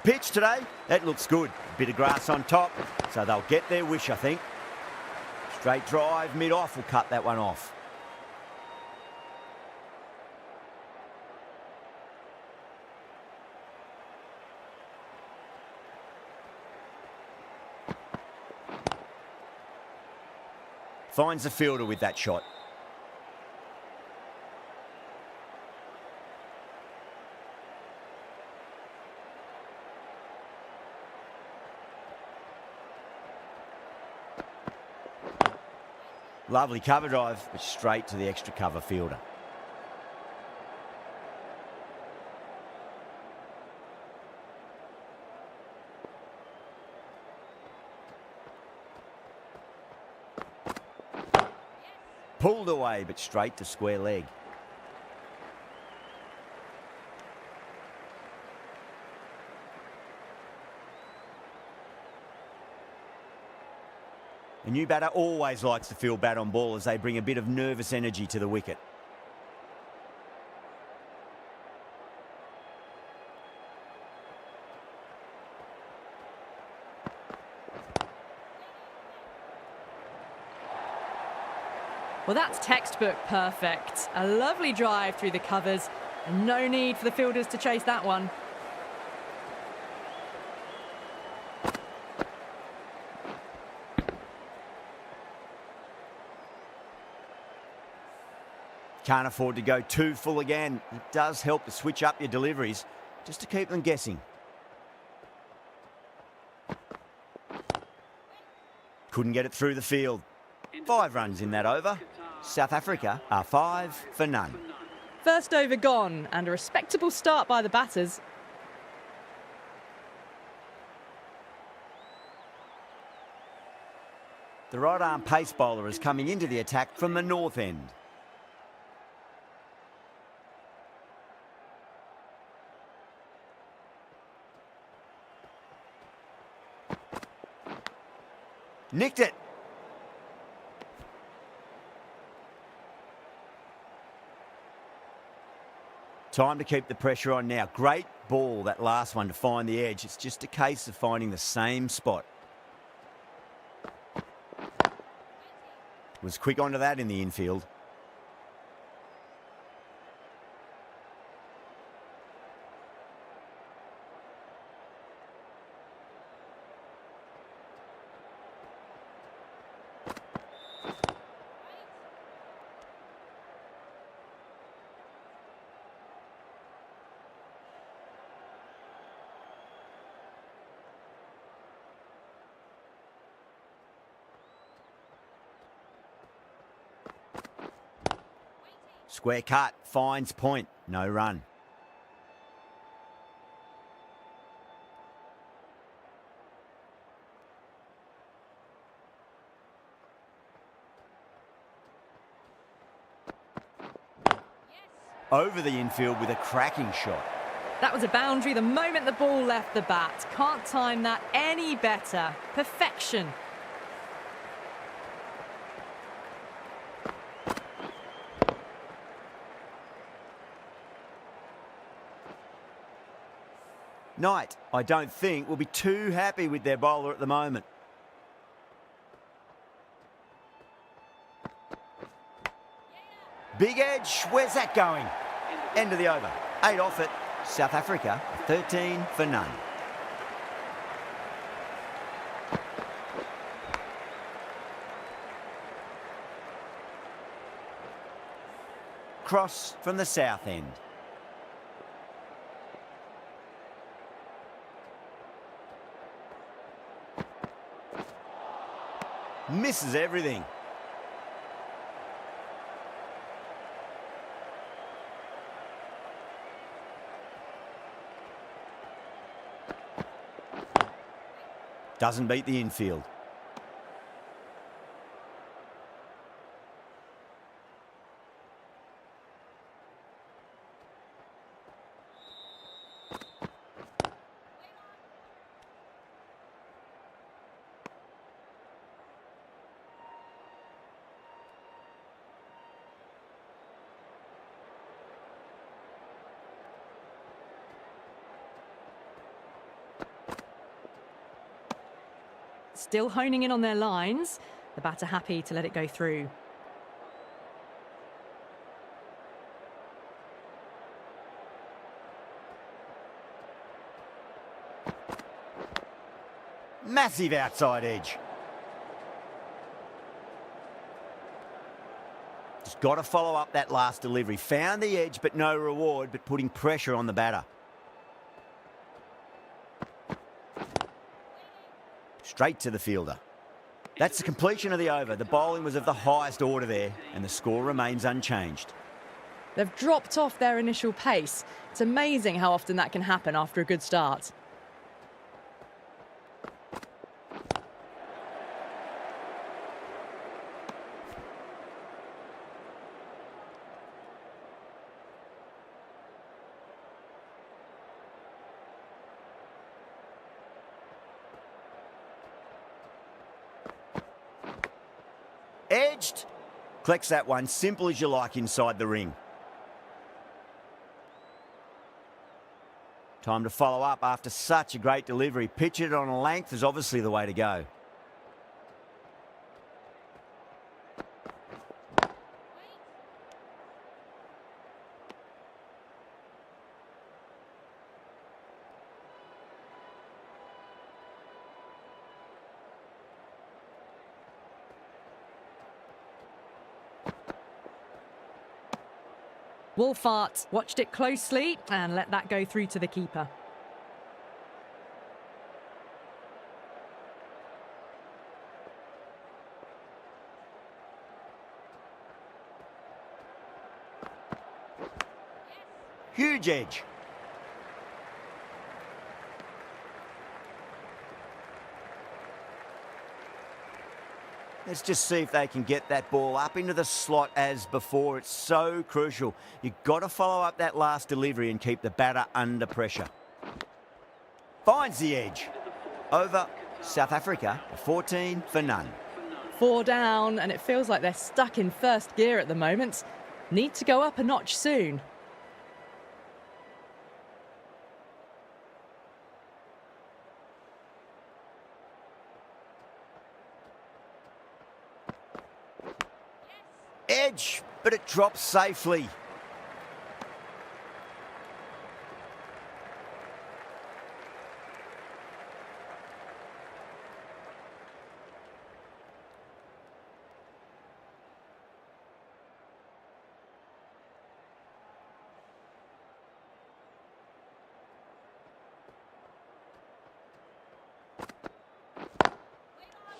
Pitch today, that looks good. A bit of grass on top, so they'll get their wish, I think. Straight drive, mid-off will cut that one off. Finds the fielder with that shot. Lovely cover drive, but straight to the extra cover fielder. Pulled away, but straight to square leg. A new batter always likes to field bat on ball as they bring a bit of nervous energy to the wicket. Well, that's textbook perfect. A lovely drive through the covers, and no need for the fielders to chase that one. Can't afford to go too full again. It does help to switch up your deliveries, just to keep them guessing. Couldn't get it through the field. 5 runs in that over. South Africa are 5 for none. First over gone, and a respectable start by the batters. The right-arm pace bowler is coming into the attack from the north end. Nicked it. Time to keep the pressure on now. Great ball, that last one, to find the edge. It's just a case of finding the same spot. Was quick onto that in the infield. Square cut, finds point, no run. Over the infield with a cracking shot. That was a boundary the moment the ball left the bat. Can't time that any better. Perfection. Knight, I don't think, will be too happy with their bowler at the moment. Big edge, where's that going? End of the over. 8 off it. South Africa, 13 for none. Cross from the south end. Misses everything. Doesn't beat the infield. still honing in on their lines. The batter happy to let it go through. Massive outside edge. Just got to follow up that last delivery. Found the edge, but no reward, but putting pressure on the batter. Straight to the fielder. That's the completion of the over. The bowling was of the highest order there, and the score remains unchanged. They've dropped off their initial pace. It's amazing how often that can happen after a good start. Edged. Collects that one, simple as you like inside the ring. Time to follow up after such a great delivery. Pitch it on a length is obviously the way to go. Wolfart watched it closely and let that go through to the keeper. Huge edge. Let's just see if they can get that ball up into the slot as before. It's so crucial. You've got to follow up that last delivery and keep the batter under pressure. Finds the edge. Over South Africa, 14 for none. 4 down, and it feels like they're stuck in first gear at the moment. Need to go up a notch soon. Edge, but it drops safely.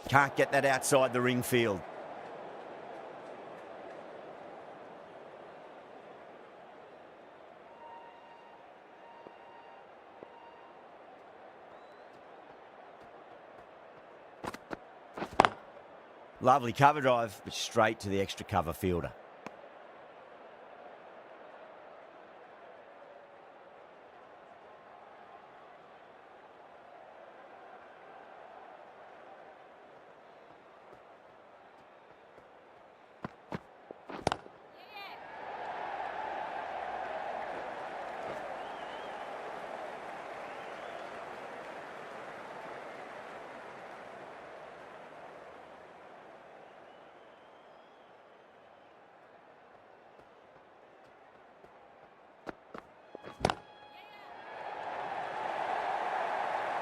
Can't get that outside the ring field. Lovely cover drive, but straight to the extra cover fielder.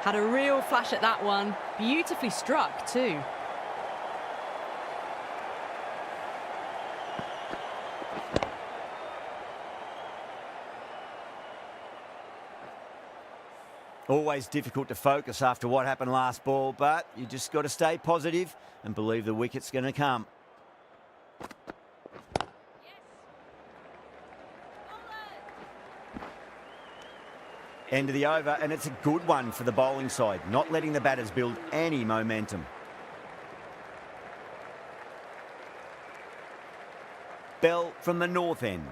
Had a real flash at that one. Beautifully struck too. Always difficult to focus after what happened last ball, but you just got to stay positive and believe the wicket's going to come. End of the over, and it's a good one for the bowling side, not letting the batters build any momentum. Bell from the north end.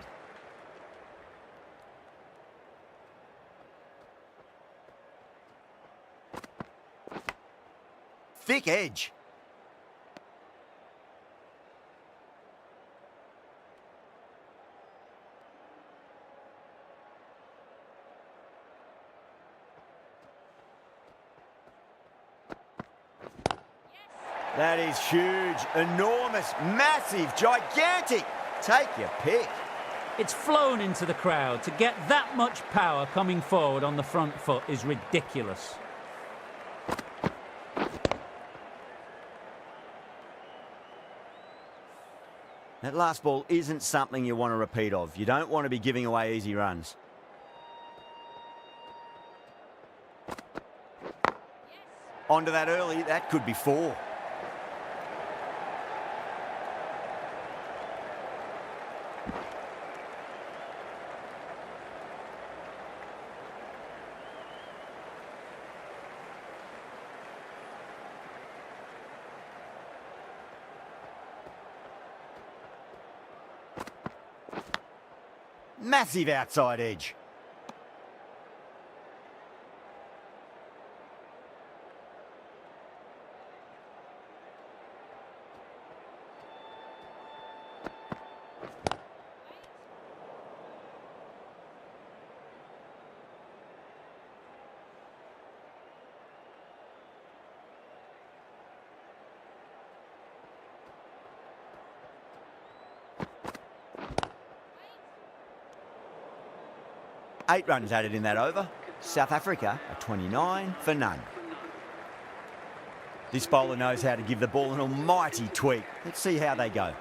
Thick edge. That is huge, enormous, massive, gigantic. Take your pick. It's flown into the crowd. To get that much power coming forward on the front foot is ridiculous. That last ball isn't something you want to repeat of. You don't want to be giving away easy runs. Onto that early, that could be 4. Massive outside edge. Eight runs added in that over. South Africa are 29 for none. This bowler knows how to give the ball an almighty tweak. Let's see how they go.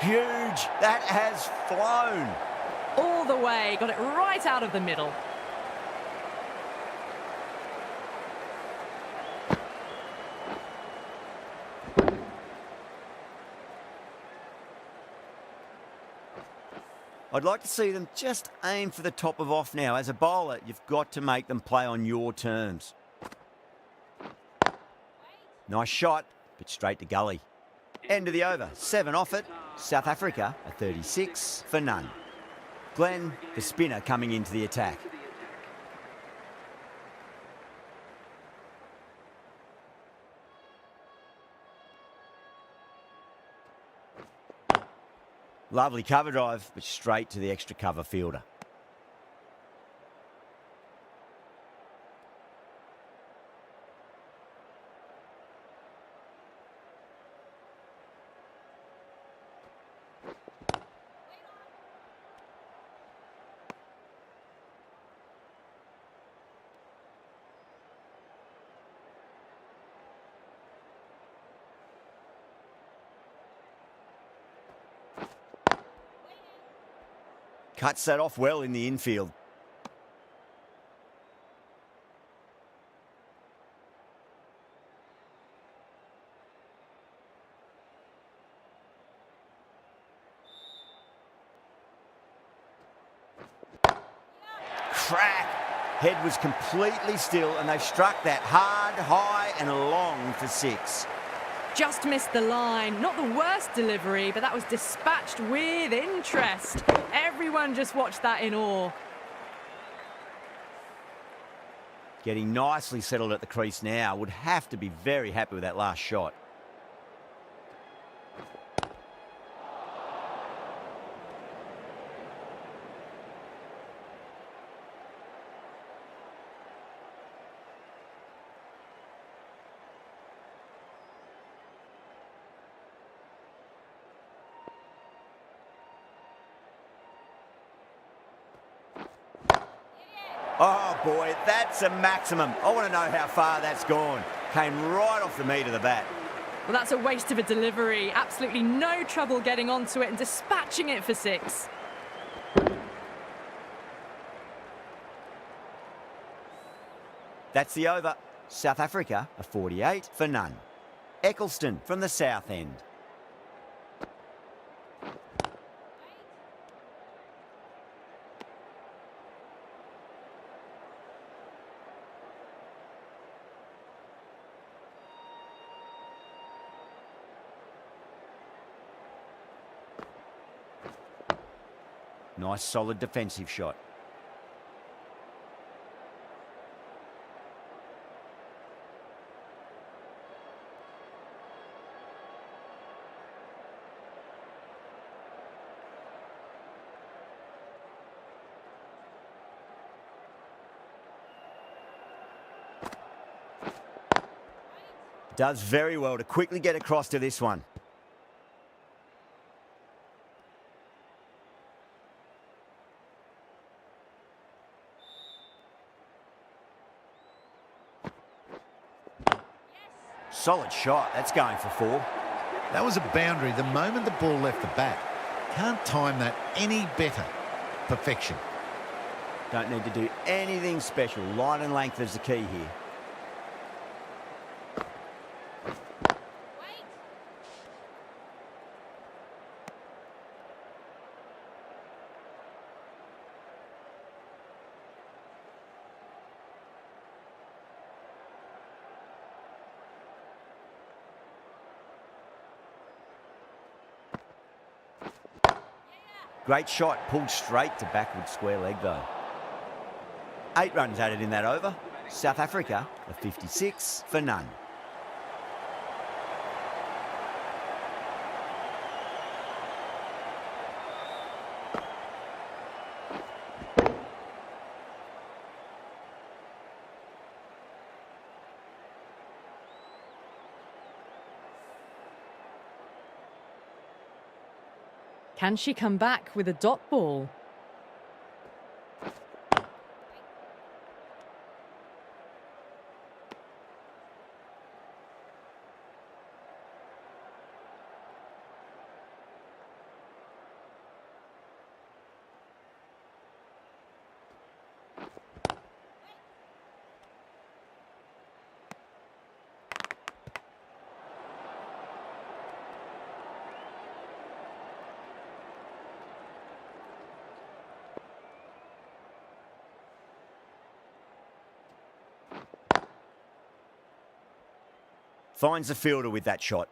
Huge. That has flown. All the way, got it right out of the middle. I'd like to see them just aim for the top of off now. As a bowler, you've got to make them play on your terms. Nice shot, but straight to gully. End of the over. 7 off it. South Africa are 36 for none. Glenn, the spinner, coming into the attack. Lovely cover drive, but straight to the extra cover fielder. Cuts that off well in the infield. Crack! Head was completely still and they've struck that hard, high and long for 6. Just missed the line. Not the worst delivery, but that was dispatched with interest. Everyone just watched that in awe. Getting nicely settled at the crease now. Would have to be very happy with that last shot. Oh, boy, that's a maximum. I want to know how far that's gone. Came right off the meat of the bat. Well, that's a waste of a delivery. Absolutely no trouble getting onto it and dispatching it for 6. That's the over. South Africa, a 48 for none. Eccleston from the south end. Nice solid defensive shot. Does very well to quickly get across to this one. Solid shot. That's going for 4. That was a boundary the moment the ball left the bat. Can't time that any better. Perfection. Don't need to do anything special. Line and length is the key here. Great shot, pulled straight to backward square leg though. 8 runs added in that over. South Africa, a 56 for none. Can she come back with a dot ball? Finds the fielder with that shot.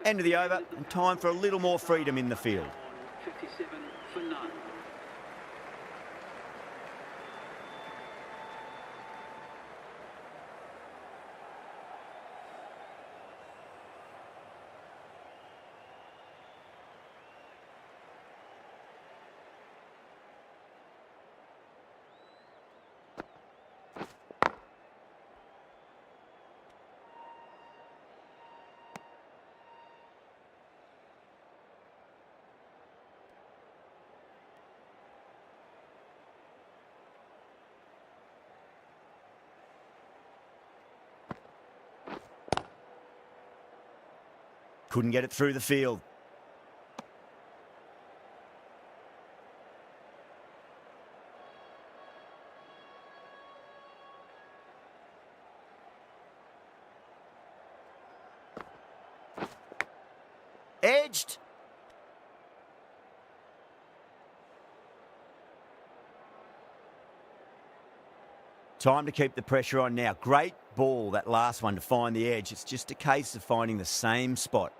End of the over and time for a little more freedom in the field. 57 for none. Couldn't get it through the field. Edged. Time to keep the pressure on now. Great ball, that last one, to find the edge. It's just a case of finding the same spot.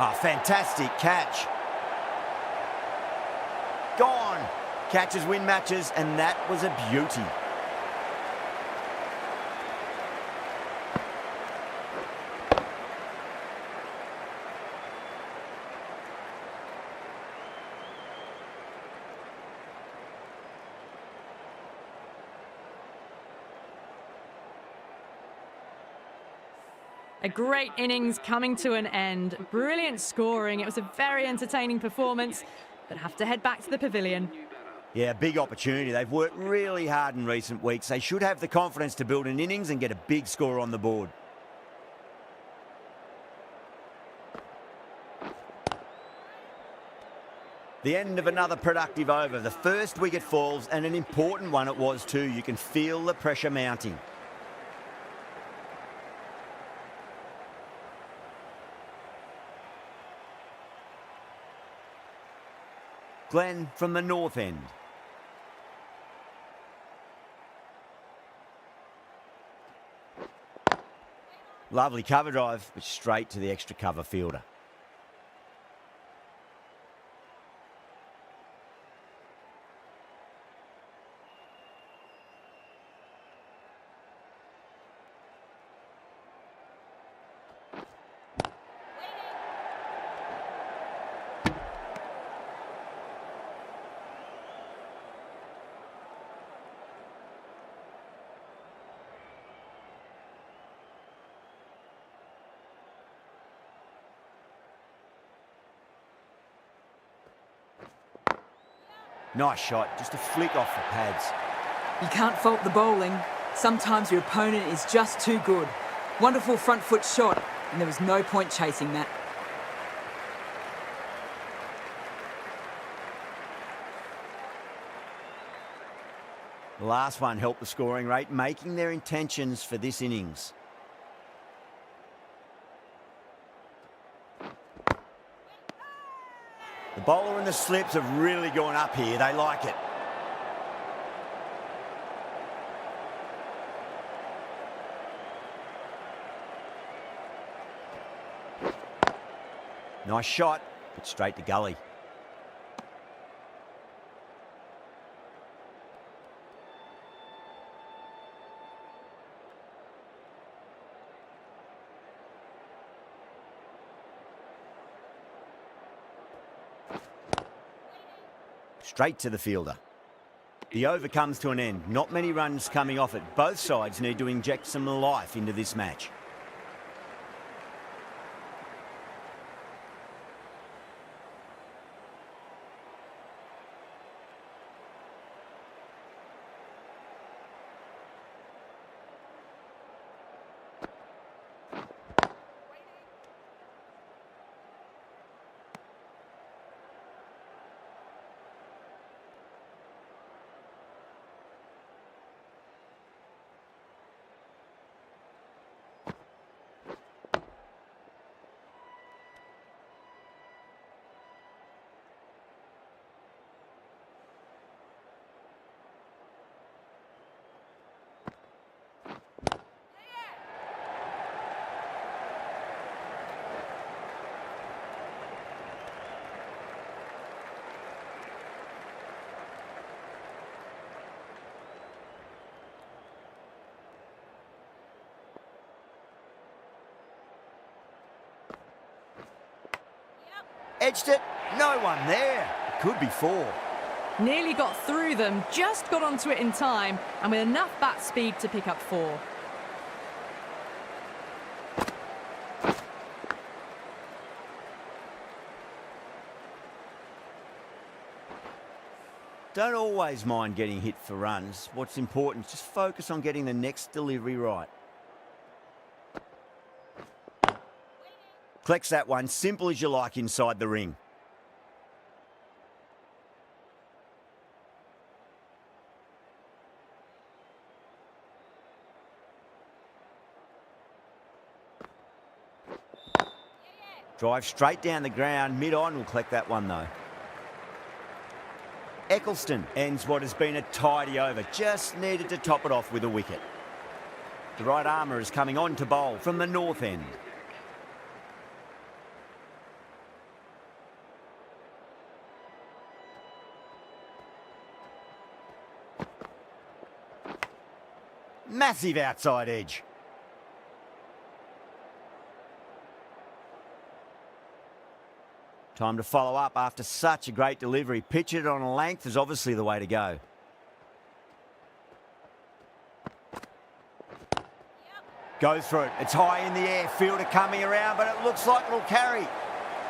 Oh, fantastic catch. Gone. Catches win matches, and that was a beauty. A great innings coming to an end. Brilliant scoring. It was a very entertaining performance, but have to head back to the pavilion. Yeah, big opportunity. They've worked really hard in recent weeks. They should have the confidence to build an innings and get a big score on the board. The end of another productive over. The first wicket falls, and an important one it was too. You can feel the pressure mounting. Glenn from the north end. Lovely cover drive, but straight to the extra cover fielder. Nice shot, just a flick off the pads. You can't fault the bowling. Sometimes your opponent is just too good. Wonderful front foot shot, and there was no point chasing that. The last one helped the scoring rate, making their intentions for this innings. The bowler and the slips have really gone up here. They like it. Nice shot, but straight to gully. Straight to the fielder. The over comes to an end. Not many runs coming off it. Both sides need to inject some life into this match. Edged it, no one there. It could be four. Nearly got through them, just got onto it in time, and with enough bat speed to pick up 4. Don't always mind getting hit for runs. What's important is just focus on getting the next delivery right. Collects that one, simple as you like inside the ring. Drive straight down the ground, mid-on will collect that one though. Eccleston ends what has been a tidy over, just needed to top it off with a wicket. The right armour is coming on to bowl from the north end. Massive outside edge. Time to follow up after such a great delivery. Pitch it on a length is obviously the way to go. Goes for it. It's high in the air. Fielder coming around, but it looks like it'll carry.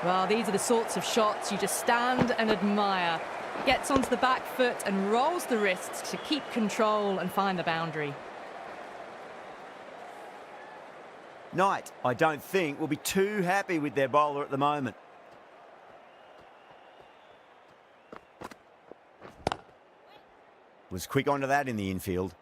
Well, these are the sorts of shots you just stand and admire. Gets onto the back foot and rolls the wrists to keep control and find the boundary. Knight, I don't think, will be too happy with their bowler at the moment. Was quick onto that in the infield.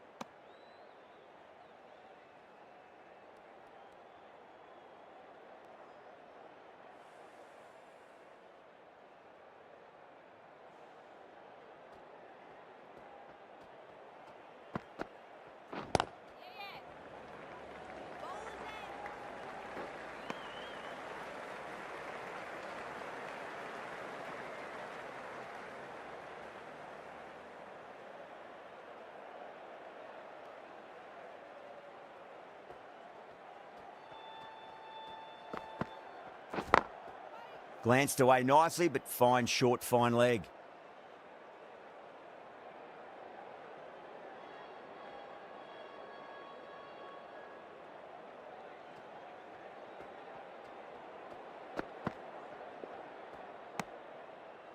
Glanced away nicely, but fine short, fine leg.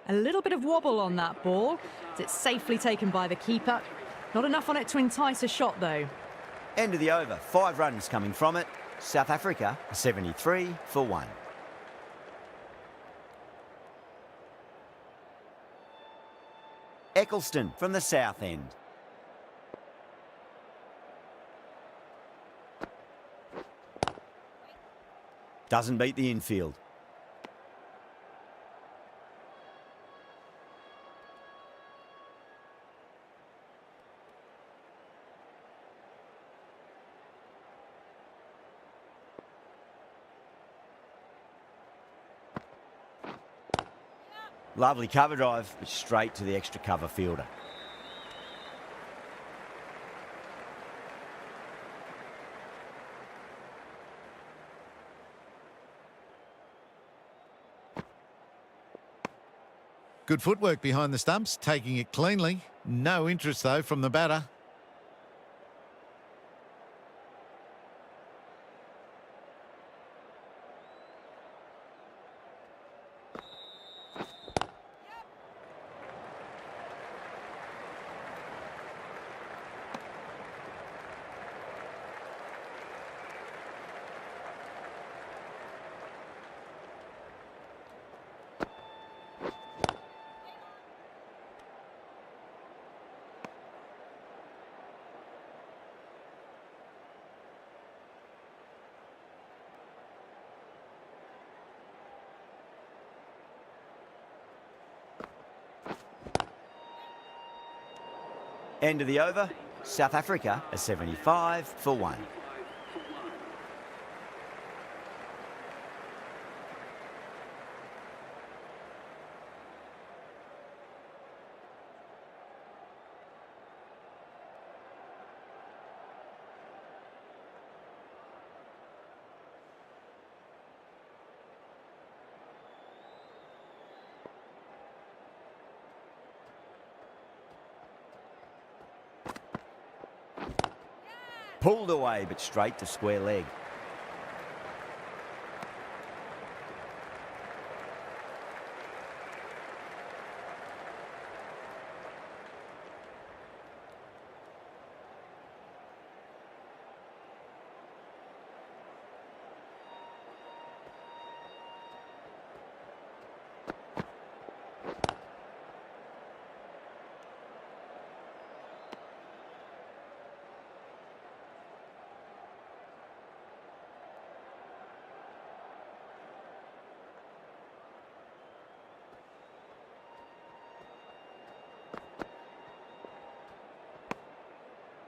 A little bit of wobble on that ball. It's safely taken by the keeper. Not enough on it to entice a shot, though. End of the over. 5 runs coming from it. South Africa, 73 for 1. Eccleston from the south end. Doesn't beat the infield. Lovely cover drive, but straight to the extra cover fielder. Good footwork behind the stumps, taking it cleanly. No interest, though, from the batter. End of the over. South Africa, 75 for 1. Pulled away, but straight to square leg.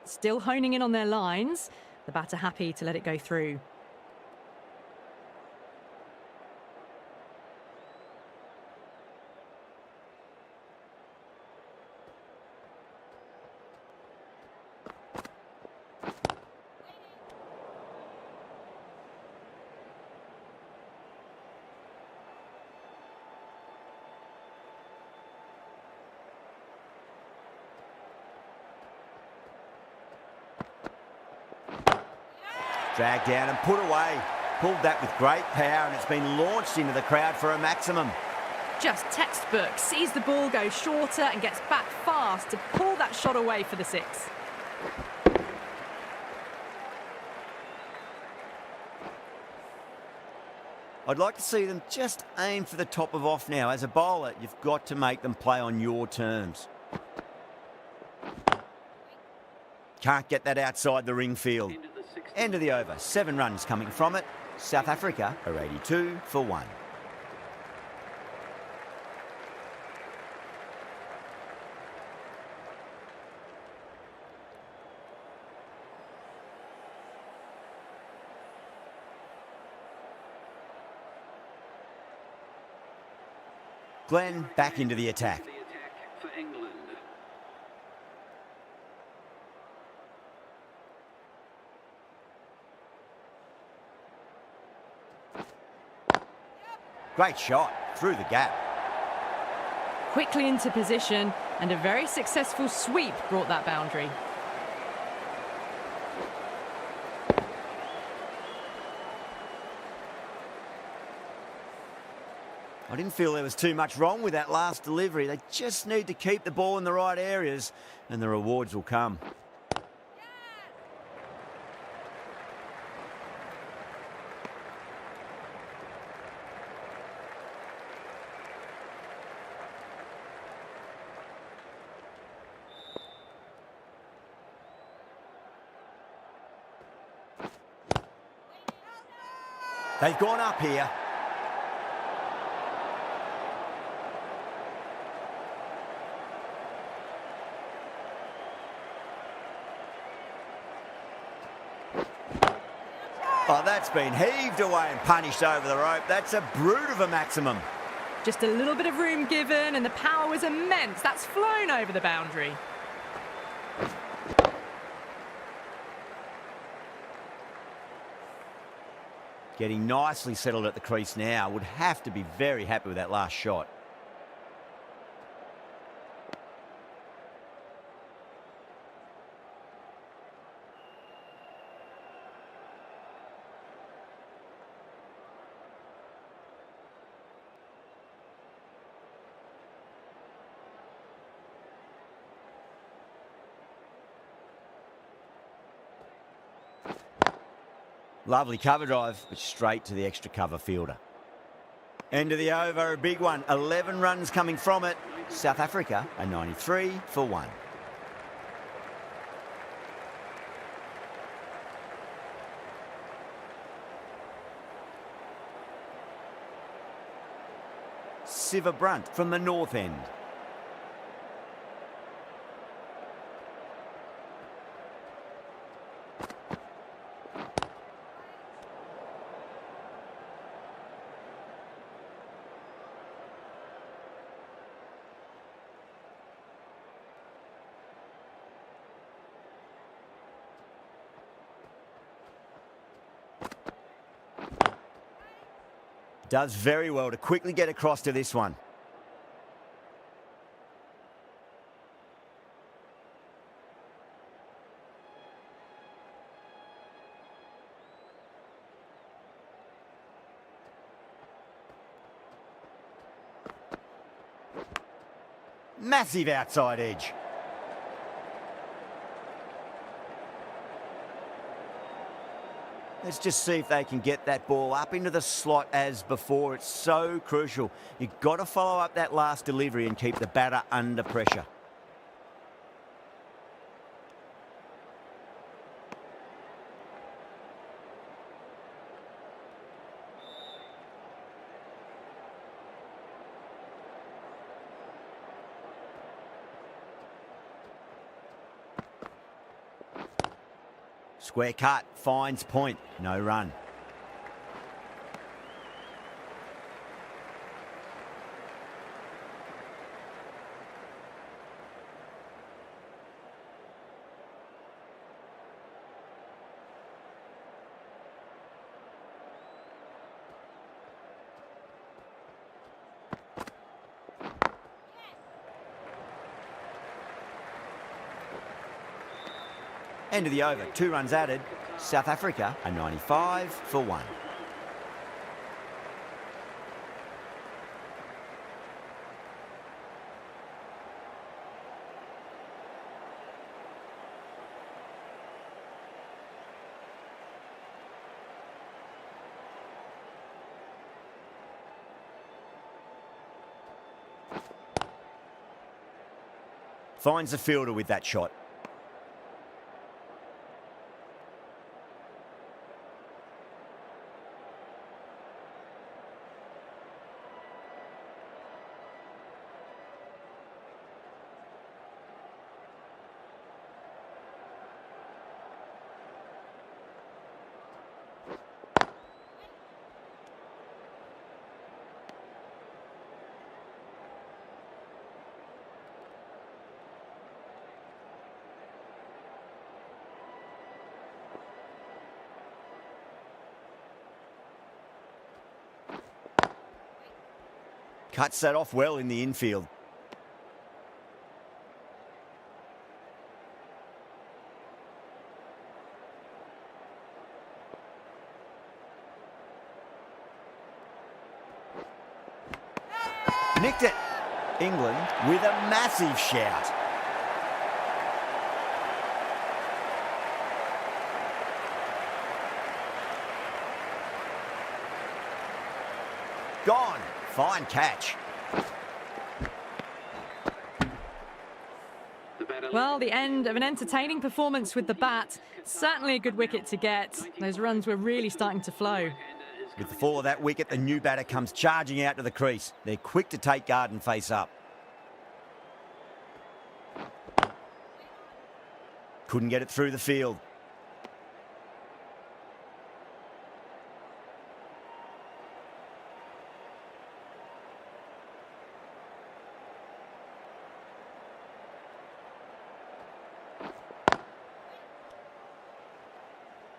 Still honing in on their lines. The batter happy to let it go through. Dragged down and put away. Pulled that with great power, and it's been launched into the crowd for a maximum. Just textbook. Sees the ball go shorter and gets back fast to pull that shot away for the six. I'd like to see them just aim for the top of off now. As a bowler, you've got to make them play on your terms. Can't get that outside the ring field. End of the over. 7 runs coming from it. South Africa are 82 for 1. Glenn back into the attack. The attack for England. Great shot through the gap. Quickly into position, and a very successful sweep brought that boundary. I didn't feel there was too much wrong with that last delivery. They just need to keep the ball in the right areas, and the rewards will come. They've gone up here. Oh, that's been heaved away and punished over the rope. That's a brute of a maximum. Just a little bit of room given, and the power was immense. That's flown over the boundary. Getting nicely settled at the crease now. Would have to be very happy with that last shot. Lovely cover drive, but straight to the extra cover fielder. End of the over, a big one. 11 runs coming from it. South Africa are 93 for 1. Siva Brunt from the north end. Does very well to quickly get across to this one. Massive outside edge. Let's just see if they can get that ball up into the slot as before. It's so crucial. You've got to follow up that last delivery and keep the batter under pressure. Square cut, finds point, no run. End of the over, 2 runs added. South Africa, a 95 for 1. Finds the fielder with that shot. Cuts that off well in the infield. Nicked it. England with a massive shout. Gone. Fine catch. Well, the end of an entertaining performance with the bat. Certainly a good wicket to get. Those runs were really starting to flow. With the fall of that wicket, the new batter comes charging out to the crease. They're quick to take guard and face up. Couldn't get it through the field.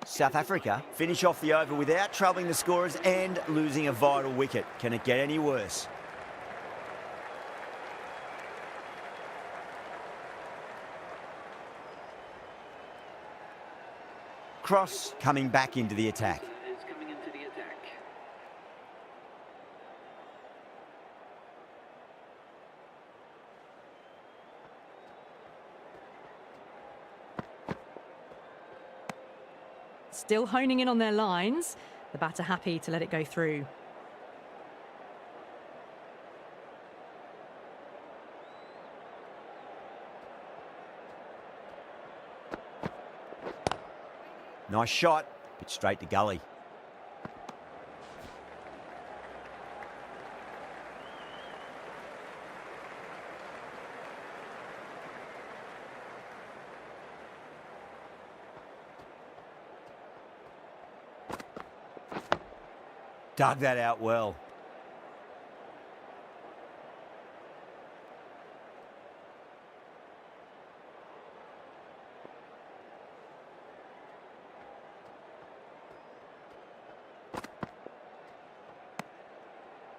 South Africa finish off the over without troubling the scorers and losing a vital wicket. Can it get any worse? Cross coming back into the attack. Still honing in on their lines. The batter happy to let it go through. Nice shot, but straight to gully. Dug that out well.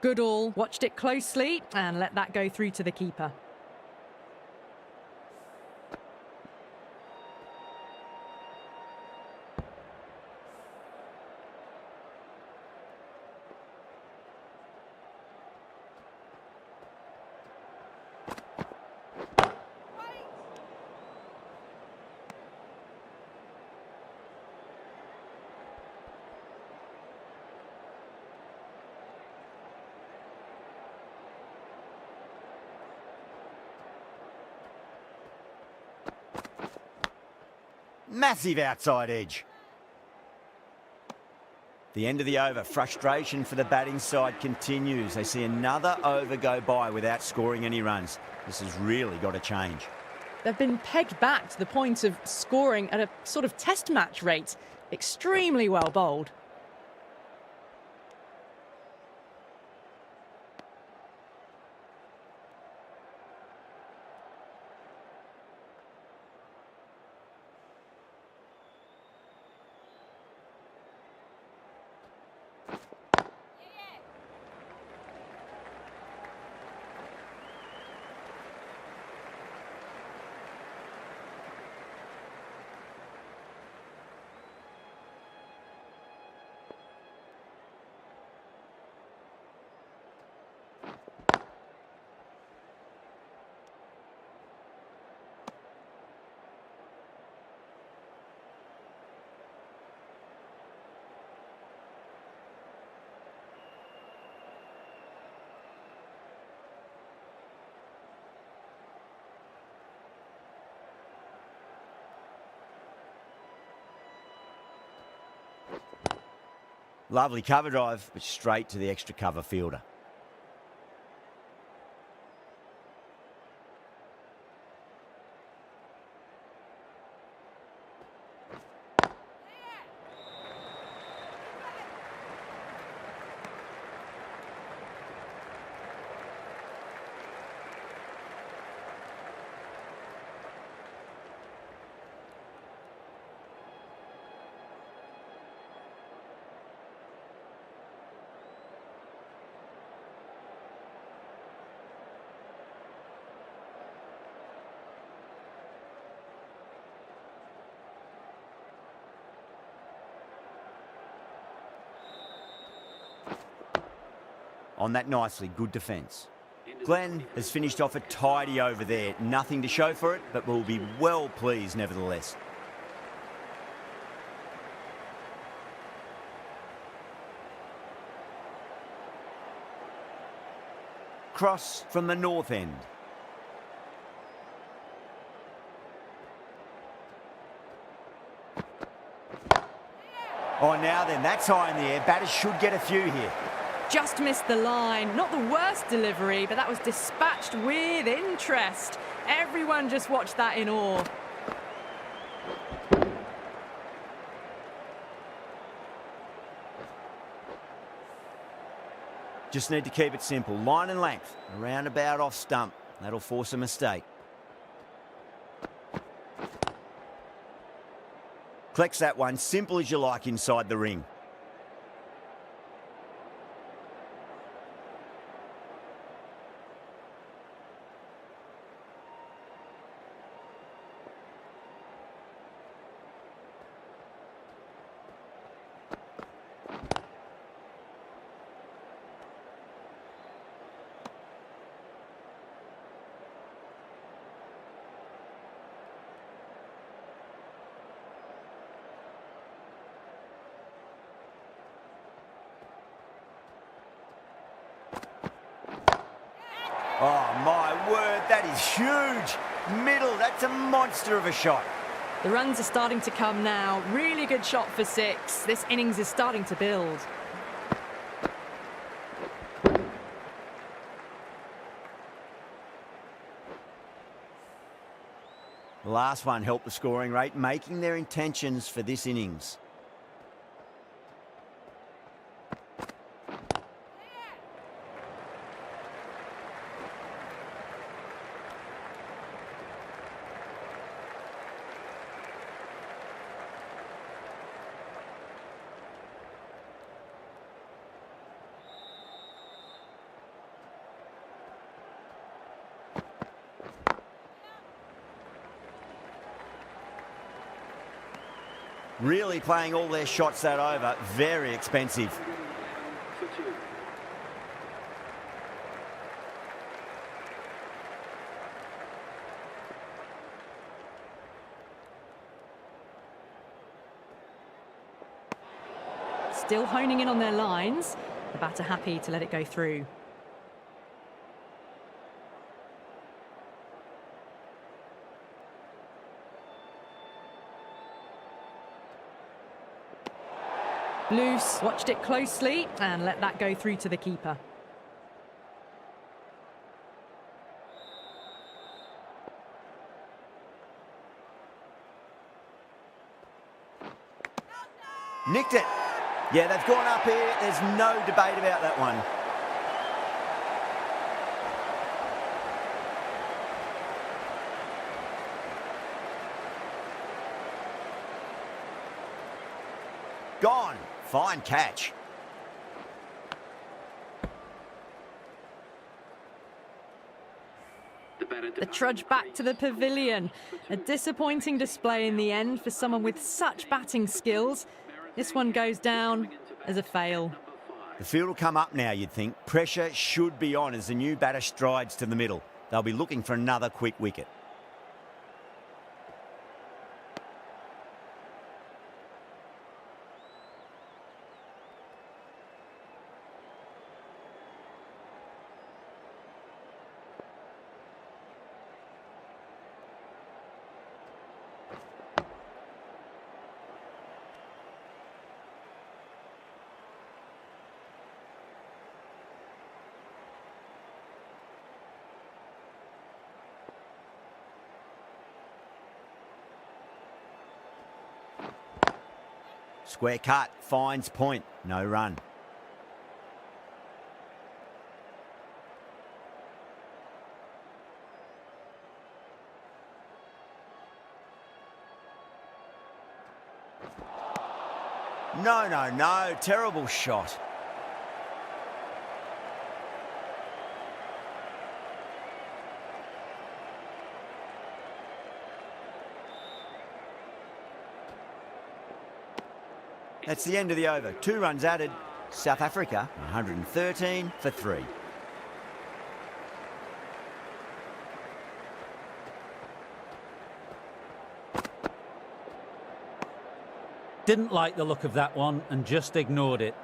Good all. Watched it closely and let that go through to the keeper. Massive outside edge. The end of the over. Frustration for the batting side continues. They see another over go by without scoring any runs. This has really got to change. They've been pegged back to the point of scoring at a sort of test match rate. Extremely well bowled. Lovely cover drive, but straight to the extra cover fielder. On that nicely, good defence. Glenn has finished off a tidy over there. Nothing to show for it, but will be well pleased nevertheless. Cross from the north end. Oh, now then, that's high in the air. Batters should get a few here. Just missed the line. Not the worst delivery, but that was dispatched with interest. Everyone just watched that in awe. Just need to keep it simple. Line and length. Around about off stump. That'll force a mistake. Collects that one. Simple as you like inside the ring. Oh, my word, that is huge. Middle, that's a monster of a shot. The runs are starting to come now. Really good shot for 6. This innings is starting to build. The last one helped the scoring rate, making their intentions for this innings. Really playing all their shots that over. Very expensive. For 2. Still honing in on their lines. The batter happy to let it go through. Loose, watched it closely and let that go through to the keeper. Nicked it. Yeah, they've gone up here. There's no debate about that one. Gone. Fine catch. The trudge back to the pavilion. A disappointing display in the end for someone with such batting skills. This one goes down as a fail. The field will come up now, you'd think. Pressure should be on as the new batter strides to the middle. They'll be looking for another quick wicket. Square cut, finds point, no run. No, terrible shot. That's the end of the over. 2 runs added. South Africa, 113 for 3. Didn't like the look of that one and just ignored it.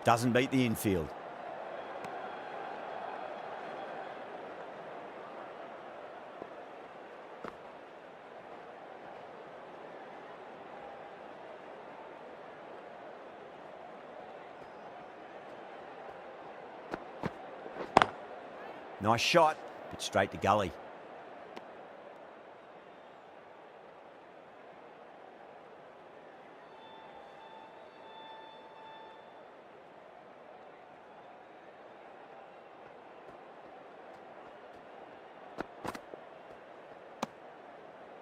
Doesn't beat the infield. Nice shot, but straight to gully.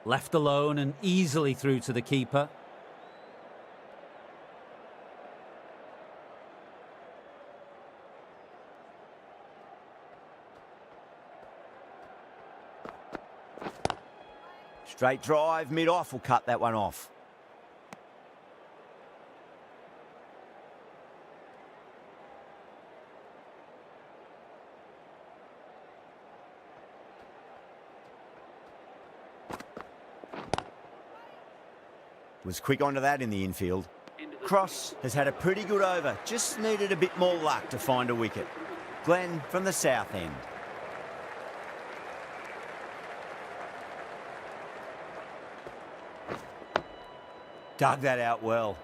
Left alone and easily through to the keeper. Straight drive, mid-off will cut that one off. Was quick onto that in the infield. Cross has had a pretty good over, just needed a bit more luck to find a wicket. Glenn from the south end. Dug that out well.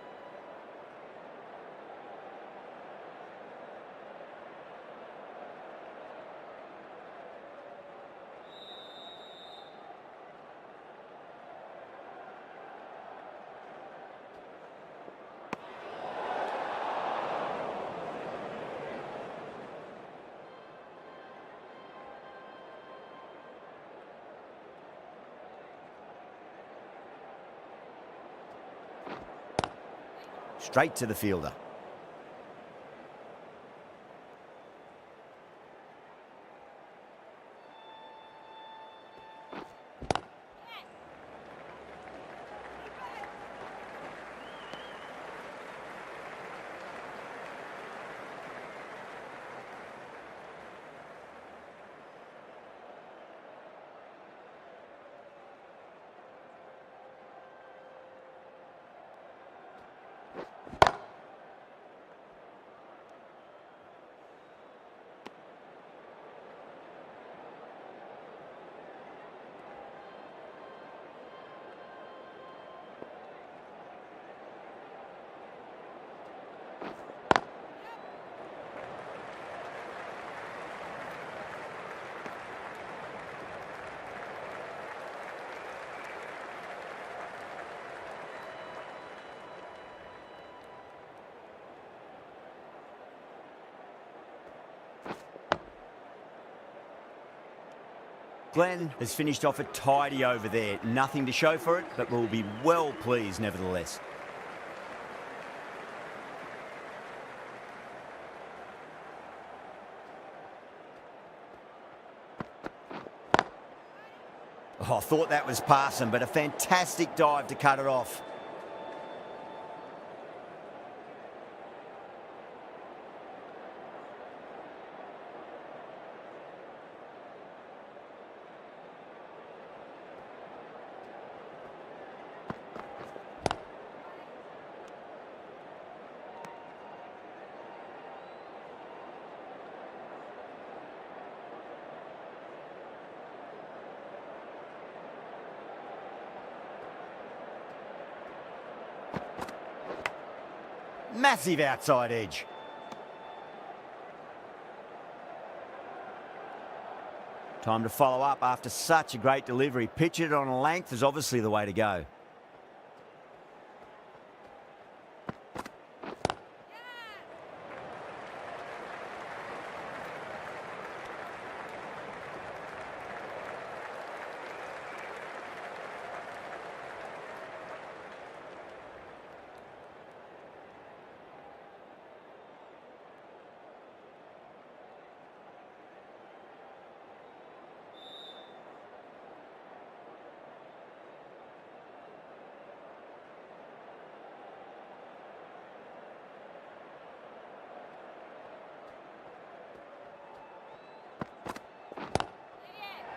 Straight to the fielder. Glenn has finished off a tidy over there. Nothing to show for it, but will be well pleased nevertheless. Oh, I thought that was passing, but a fantastic dive to cut it off. Massive outside edge. Time to follow up after such a great delivery. Pitch it on a length is obviously the way to go.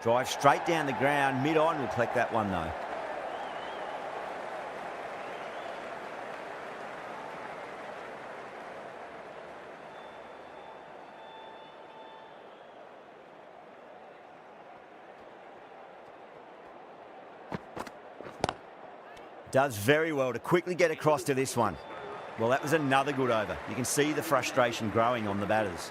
Drive straight down the ground, mid-on, will collect that one though. Does very well to quickly get across to this one. Well, that was another good over. You can see the frustration growing on the batters.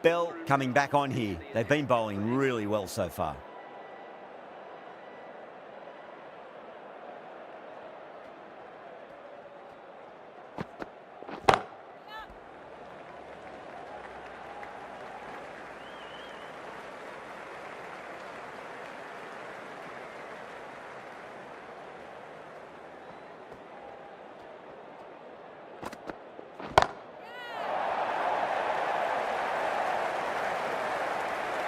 Bell coming back on here. They've been bowling really well so far.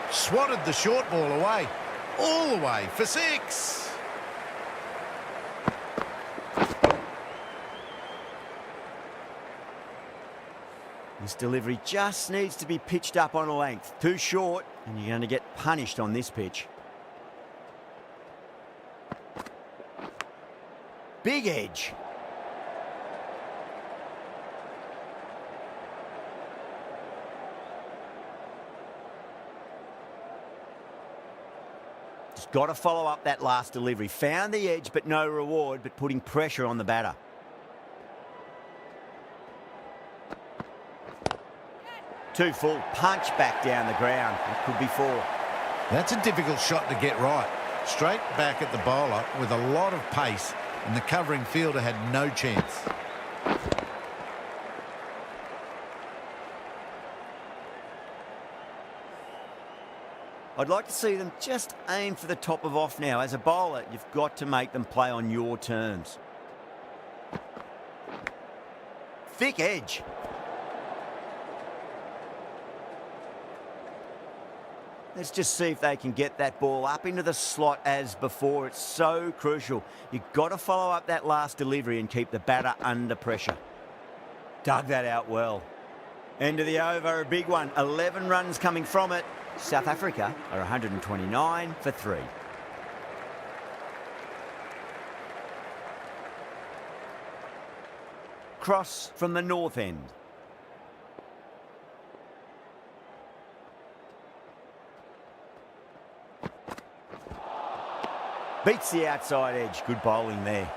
Swatted the short ball away, all the way for 6. This delivery just needs to be pitched up on a length. Too short, and you're going to get punished on this pitch. Big edge. Just got to follow up that last delivery. Found the edge, but no reward, but putting pressure on the batter. Too full, punch back down the ground. It could be 4. That's a difficult shot to get right. Straight back at the bowler with a lot of pace, and the covering fielder had no chance. I'd like to see them just aim for the top of off now. As a bowler, you've got to make them play on your terms. Thick edge. Let's just see if they can get that ball up into the slot as before. It's so crucial. You've got to follow up that last delivery and keep the batter under pressure. Dug that out well. End of the over, a big one. 11 runs coming from it. South Africa are 129 for 3. Cross from the north end. Beats the outside edge. Good bowling there.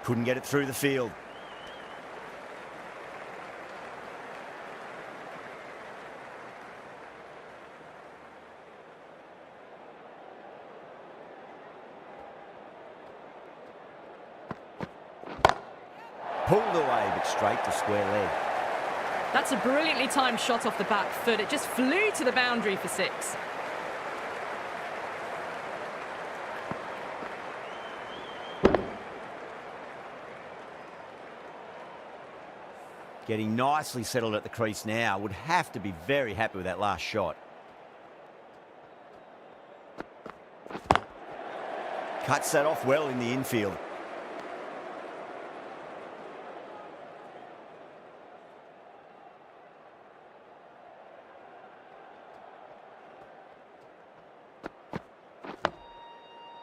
Couldn't get it through the field. Pulled away, but straight to square leg. That's a brilliantly timed shot off the back foot. It just flew to the boundary for 6. Getting nicely settled at the crease now. Would have to be very happy with that last shot. Cuts that off well in the infield.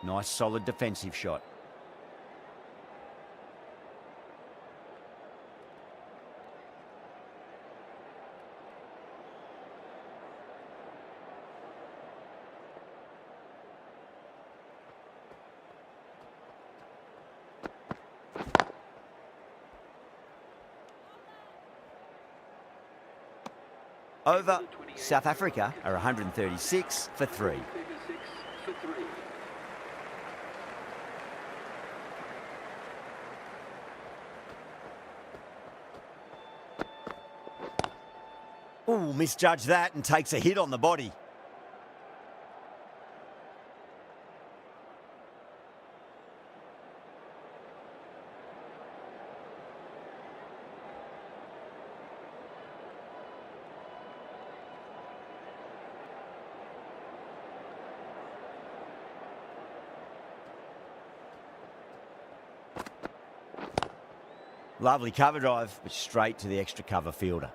Nice solid defensive shot. Over, South Africa are 136 for 3. 36 for 3. Ooh, misjudged that and takes a hit on the body. Lovely cover drive, but straight to the extra cover fielder.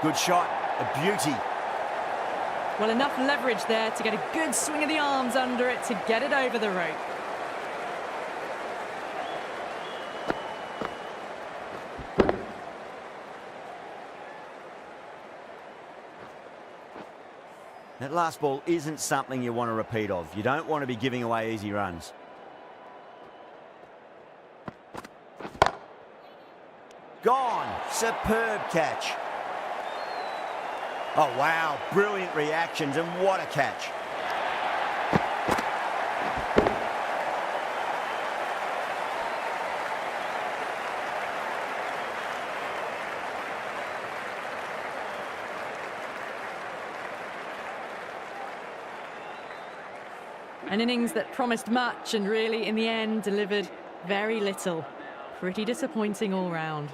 Good shot, a beauty. Well, enough leverage there to get a good swing of the arms under it to get it over the rope. That last ball isn't something you want to repeat of. You don't want to be giving away easy runs. Gone. Superb catch. Oh, wow. Brilliant reactions, and what a catch. An innings that promised much and really, in the end, delivered very little. Pretty disappointing all round.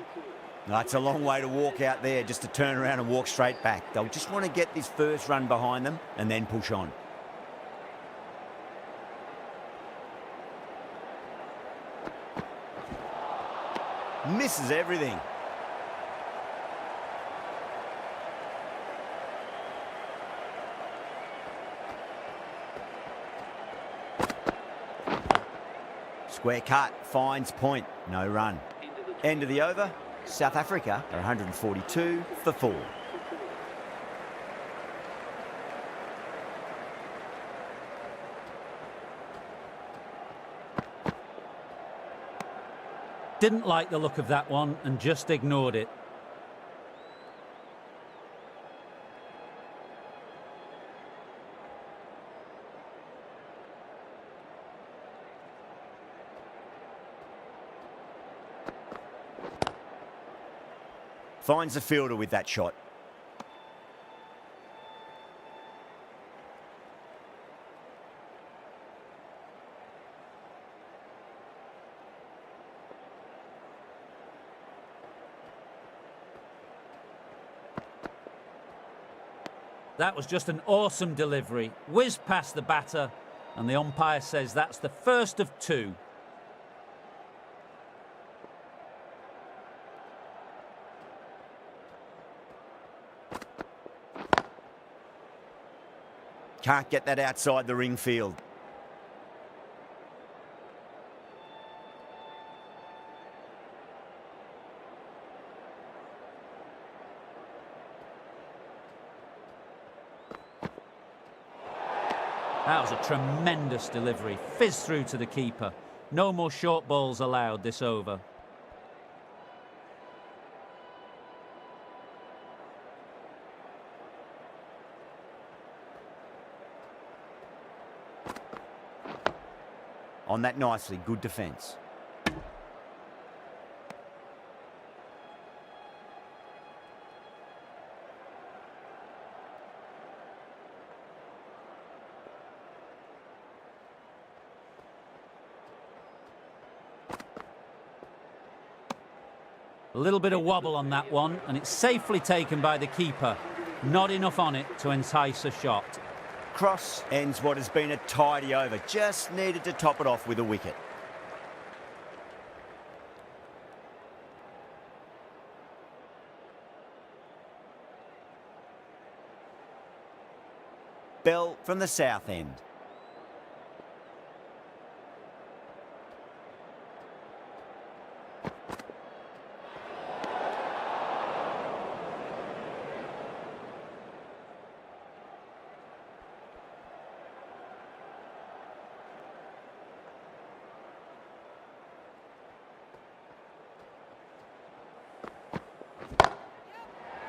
That's a long way to walk out there, just to turn around and walk straight back. They'll just want to get this first run behind them and then push on. Misses everything. Square cut, finds point, no run. End of the over, South Africa are 142 for 4. Didn't like the look of that one and just ignored it. Finds the fielder with that shot. That was just an awesome delivery. Whizzed past the batter, and the umpire says that's the first of 2. Can't get that outside the ring field. That was a tremendous delivery. Fizzed through to the keeper. No more short balls allowed this over. on that nicely. Good defence. A little bit of wobble on that one, and it's safely taken by the keeper. Not enough on it to entice a shot. Cross ends what has been a tidy over. Just needed to top it off with a wicket. Bell from the south end.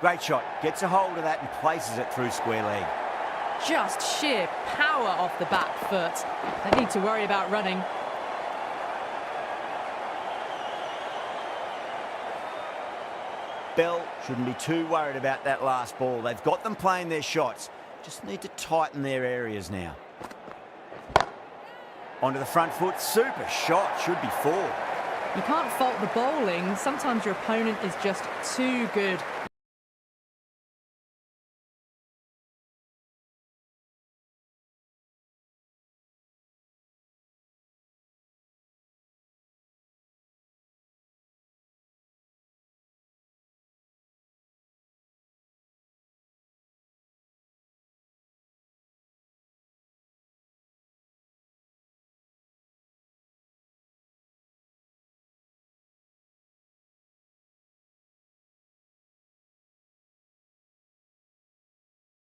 Great shot. Gets a hold of that and places it through square leg. Just sheer power off the back foot. Don't need to worry about running. Bell shouldn't be too worried about that last ball. They've got them playing their shots. Just need to tighten their areas now. Onto the front foot. Super shot. Should be 4. You can't fault the bowling. Sometimes your opponent is just too good.